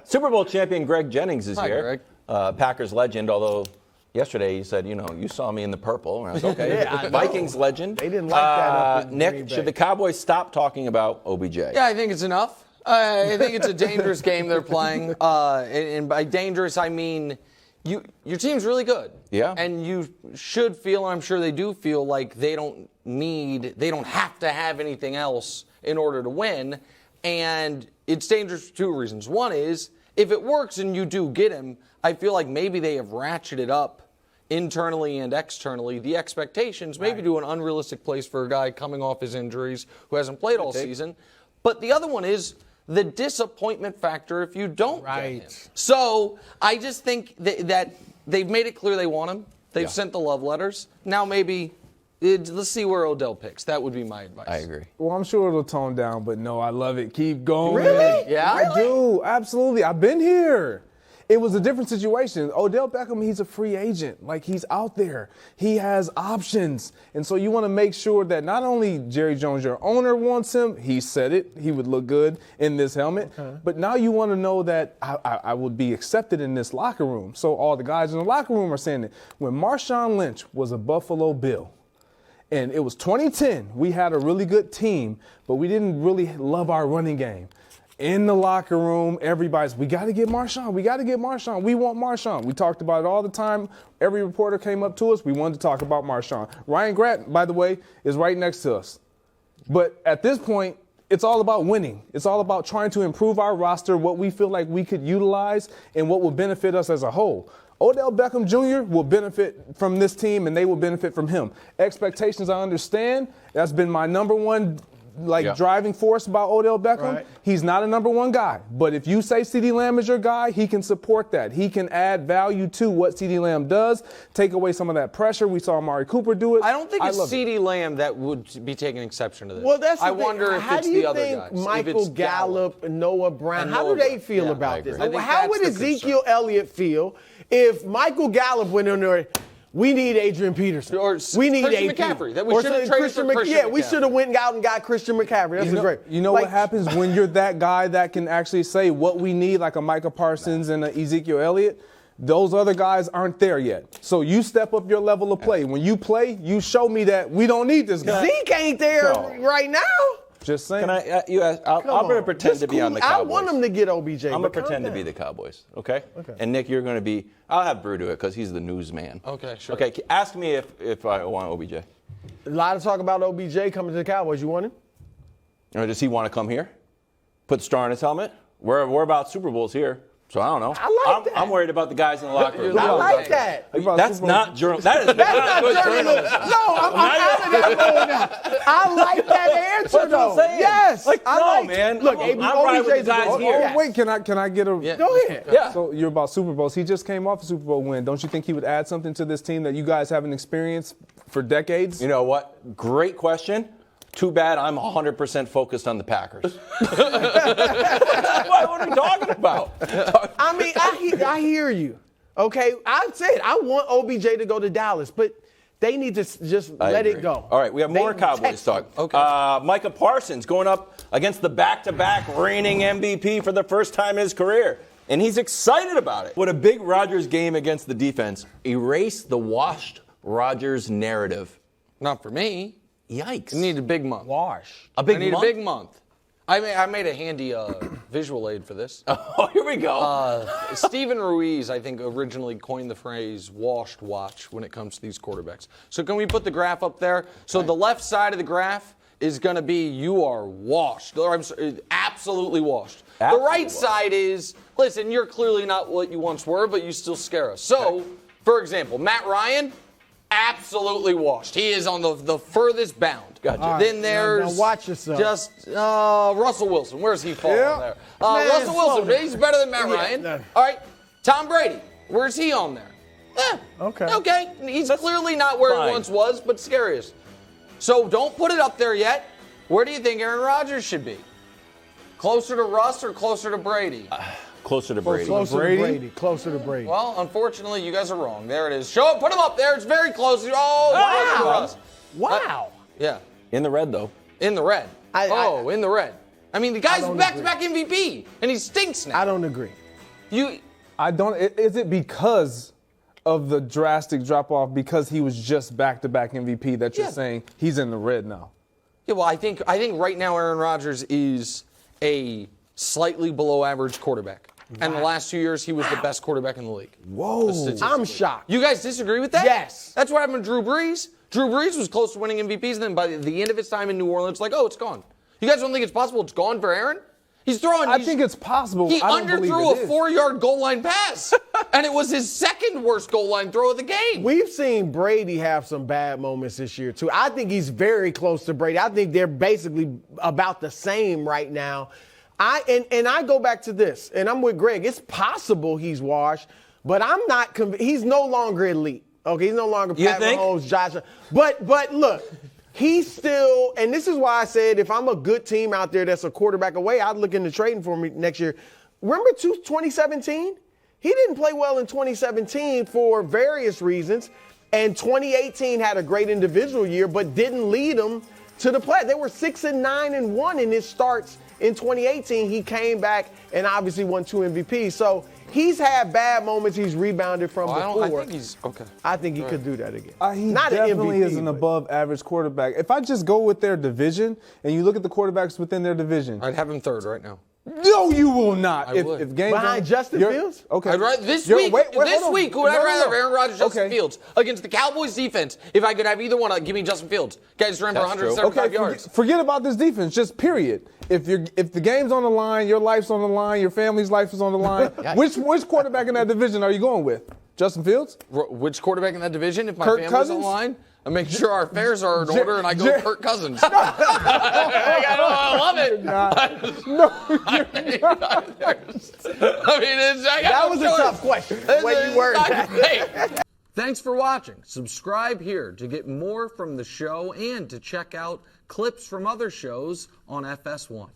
Super Bowl champion Greg Jennings is here. Greg. Packers legend, although yesterday he said, you saw me in the purple. And I was okay. Vikings legend. They didn't like that up in Green Nick, Bay. should the Cowboys stop talking about OBJ? Yeah, I think it's enough. I think it's a dangerous game they're playing. And by dangerous, I mean your team's really good. Yeah. And you should feel, and I'm sure they do feel, like they don't have to have anything else in order to win. And it's dangerous for two reasons. One is, if it works and you do get him, I feel like maybe they have ratcheted up internally and externally the expectations, maybe to an unrealistic place for a guy coming off his injuries who hasn't played all season. But the other one is the disappointment factor if you don't get him. So I just think that they've made it clear they want him. They've sent the love letters. Now maybe let's see where Odell picks. That would be my advice. I agree. Well, I'm sure it'll tone down, but no, I love it. Keep going. Really? Yeah? I do. Absolutely. I've been here. It was a different situation. Odell Beckham, he's a free agent. Like, he's out there. He has options. And so you want to make sure that not only Jerry Jones, your owner, wants him. He said it. He would look good in this helmet. Okay. But now you want to know that I would be accepted in this locker room. So all the guys in the locker room are saying it. When Marshawn Lynch was a Buffalo Bill, and it was 2010, we had a really good team, but we didn't really love our running game. In the locker room, everybody's, we got to get Marshawn. We got to get Marshawn. We want Marshawn. We talked about it all the time. Every reporter came up to us. We wanted to talk about Marshawn. Ryan Grant, by the way, is right next to us. But at this point, it's all about winning. It's all about trying to improve our roster, what we feel like we could utilize, and what will benefit us as a whole. Odell Beckham Jr. will benefit from this team, and they will benefit from him. Expectations, I understand. That's been my number one driving force about Odell Beckham. Right. He's not a number one guy. But if you say CeeDee Lamb is your guy, he can support that. He can add value to what CeeDee Lamb does, take away some of that pressure. We saw Amari Cooper do it. I don't think it's CeeDee Lamb that would be taking exception to this. Well, that's the I thing. wonder if how it's do you the other think guys. Michael Gallup, Noah Brown, And how Noah do they Brown. feel Yeah, about this? I think How would that's the Ezekiel Elliott feel if Michael Gallup went in there? We need Adrian Peterson. Or we need Christian AP. McCaffrey. That we Or should have traded for Christian Yeah, we McCaffrey. should have went out and got Christian McCaffrey. That's great. You know what happens when you're that guy that can actually say what we need, like a Micah Parsons and a Ezekiel Elliott? Those other guys aren't there yet. So you step up your level of play. When you play, you show me that we don't need this guy. Zeke ain't there right now. Just saying. Can I? I'm going to pretend to be on the I Cowboys. want him to get OBJ. I'm going to pretend to be the Cowboys, okay? And Nick, you're going to be. I'll have Brew do it because he's the newsman. Okay, sure. Okay, ask me if I want OBJ. A lot of talk about OBJ coming to the Cowboys. You want him? Or does he want to come here? Put the star on his helmet? We're about Super Bowls here. So I don't know. I like that. I'm worried about the guys in the locker room. I like that. That's not journalism. That is not good journalism. No, I'm out of that mode now. I like that answer, That's what though. I'm saying. Yes. Man. Look, I'm riding with the guys here. Wait, can I get a? Yeah. Go ahead. Yeah. So you're about Super Bowls. He just came off a Super Bowl win. Don't you think he would add something to this team that you guys haven't experienced for decades? You know what? Great question. Too bad I'm 100% focused on the Packers. What are we talking about? I mean, I hear you. Okay, I said I want OBJ to go to Dallas, but they need to just let it go. All right, we have more Cowboys text talk. Okay. Micah Parsons going up against the back-to-back reigning MVP for the first time in his career. And he's excited about it. Would a big Rodgers game against the defense erase the washed Rodgers narrative? Not for me. Yikes. I need a big month. A big I need month? a big month. I made a handy visual aid for this. Oh, here we go. Steven Ruiz, I think, originally coined the phrase washed watch when it comes to these quarterbacks. So can we put the graph up there? So the left side of the graph is going to be you are washed. Or I'm sorry, absolutely washed. The right side is, listen, you're clearly not what you once were, but you still scare us. So, for example, Matt Ryan, absolutely washed. He is on the furthest bound. Gotcha. All right, Then there's now watch yourself. just Russell Wilson. Where's he falling there? Man, Russell Wilson, slow down. he's better than Matt Ryan. no. All right, Tom Brady, where's he on there? Okay. He's clearly not where fine. he once was, but scariest. So don't put it up there yet. Where do you think Aaron Rodgers should be? Closer to Russ or closer to Brady? Closer to Brady. Closer to Brady. Well, unfortunately, you guys are wrong. There it is. Show it. Put him up there. It's very close. Oh, Wow. Russ. Wow. Yeah. In the red, though. In the red. In the red. I mean, the guy's don't back-to-back MVP, and he stinks now. I don't agree. I don't. Is it because of the drastic drop off because he was just back-to-back MVP that you're saying he's in the red now? Yeah, well, I think right now Aaron Rodgers is a slightly below average quarterback. And the last 2 years, he was the best quarterback in the league. Whoa. I'm shocked. You guys disagree with that? Yes. That's what happened to Drew Brees. Drew Brees was close to winning MVPs, and then by the end of his time in New Orleans, like, oh, it's gone. You guys don't think it's possible it's gone for Aaron? He's throwing. I think it's possible. He I don't underthrew believe a 4-yard goal line pass, and it was his second worst goal line throw of the game. We've seen Brady have some bad moments this year, too. I think he's very close to Brady. I think they're basically about the same right now. I go back to this, and I'm with Greg. It's possible he's washed, but I'm not convinced. He's no longer elite. Okay, he's no longer Pat Mahomes, Josh. But look, he's still, and this is why I said if I'm a good team out there that's a quarterback away, I'd look into trading for me next year. Remember 2017? He didn't play well in 2017 for various reasons, and 2018 had a great individual year, but didn't lead them to the play. They were 6-9-1 in his starts. In 2018, he came back and obviously won 2 MVPs. So he's had bad moments he's rebounded from before. I think he's okay. I think he could do that again. He Not definitely an MVP, is an above-average quarterback. If I just go with their division and you look at the quarterbacks within their division, I'd have him third right now. No, you will not. I would. If games behind Justin Fields? Okay. This week, would I rather have Aaron Rodgers, Justin Okay. Fields against the Cowboys defense? If I could have either one, give me Justin Fields. Guys ran for 175 yards. Forget about this defense. Just period. If the game's on the line, your life's on the line, your family's life is on the line. which quarterback in that division are you going with? Justin Fields? Which quarterback in that division? If my Kirk family's Cousins? on the line, I make sure our affairs are in order, and I go Kirk Cousins. I love it. That was a tough question. The way you worded that. Thanks for watching. Subscribe here to get more from the show and to check out clips from other shows on FS1.